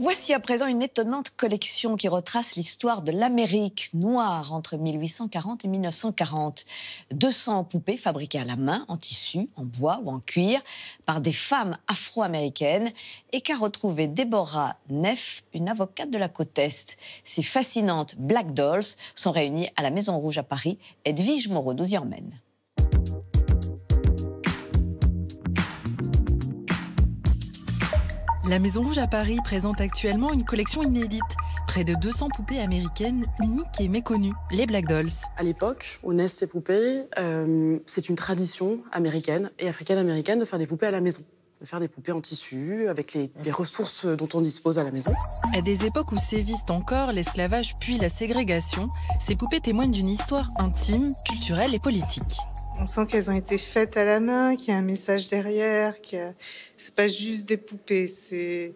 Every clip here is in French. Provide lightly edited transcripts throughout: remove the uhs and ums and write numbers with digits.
Voici à présent une étonnante collection qui retrace l'histoire de l'Amérique noire entre 1840 et 1940. 200 poupées fabriquées à la main, en tissu, en bois ou en cuir, par des femmes afro-américaines et qu'a retrouvé Deborah Neff, une avocate de la côte Est. Ces fascinantes Black Dolls sont réunies à la Maison Rouge à Paris. Edwige Moreau nous y emmène. La Maison Rouge à Paris présente actuellement une collection inédite. Près de 200 poupées américaines uniques et méconnues, les Black Dolls. À l'époque où naissent ces poupées, c'est une tradition américaine et africaine-américaine de faire des poupées à la maison. De faire des poupées en tissu, avec les ressources dont on dispose à la maison. À des époques où sévissent encore l'esclavage puis la ségrégation, ces poupées témoignent d'une histoire intime, culturelle et politique. On sent qu'elles ont été faites à la main, qu'il y a un message derrière, c'est pas juste des poupées, c'est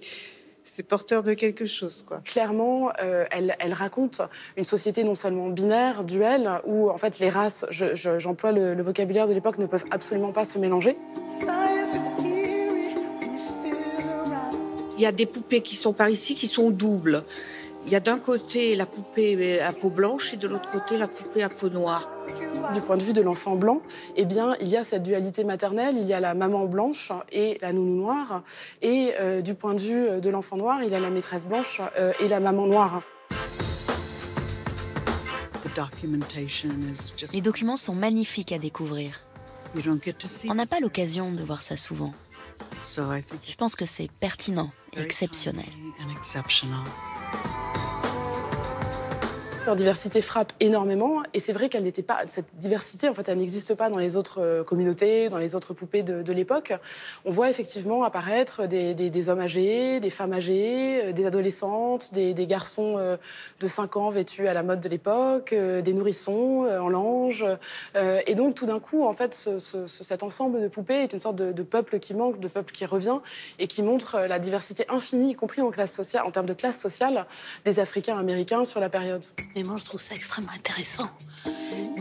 porteur de quelque chose, quoi. Clairement, elle raconte une société non seulement binaire, duelle, où en fait les races, j'emploie le vocabulaire de l'époque, ne peuvent absolument pas se mélanger. Il y a des poupées qui sont par ici qui sont doubles. Il y a d'un côté la poupée à peau blanche et de l'autre côté la poupée à peau noire. Du point de vue de l'enfant blanc, eh bien, il y a cette dualité maternelle, il y a la maman blanche et la nounou noire. Et du point de vue de l'enfant noir, il y a la maîtresse blanche et la maman noire. Les documents sont magnifiques à découvrir. On n'a pas l'occasion de voir ça souvent. Je pense que c'est pertinent et exceptionnel. Leur diversité frappe énormément et c'est vrai qu'elle n'était pas, cette diversité en fait elle n'existe pas dans les autres communautés, dans les autres poupées de l'époque. On voit effectivement apparaître des hommes âgés, des femmes âgées, des adolescentes, des garçons de 5 ans vêtus à la mode de l'époque, des nourrissons en lange. Et donc tout d'un coup en fait cet ensemble de poupées est une sorte de peuple qui manque, de peuple qui revient et qui montre la diversité infinie, y compris en classe sociale, en termes de classe sociale, des Africains américains sur la période. Mais moi, je trouve ça extrêmement intéressant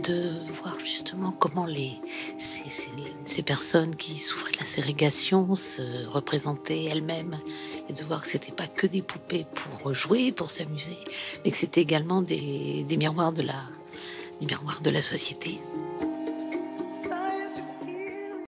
de voir justement comment ces personnes qui souffraient de la ségrégation se représentaient elles-mêmes et de voir que c'était pas que des poupées pour jouer, pour s'amuser, mais que c'était également des miroirs de la société.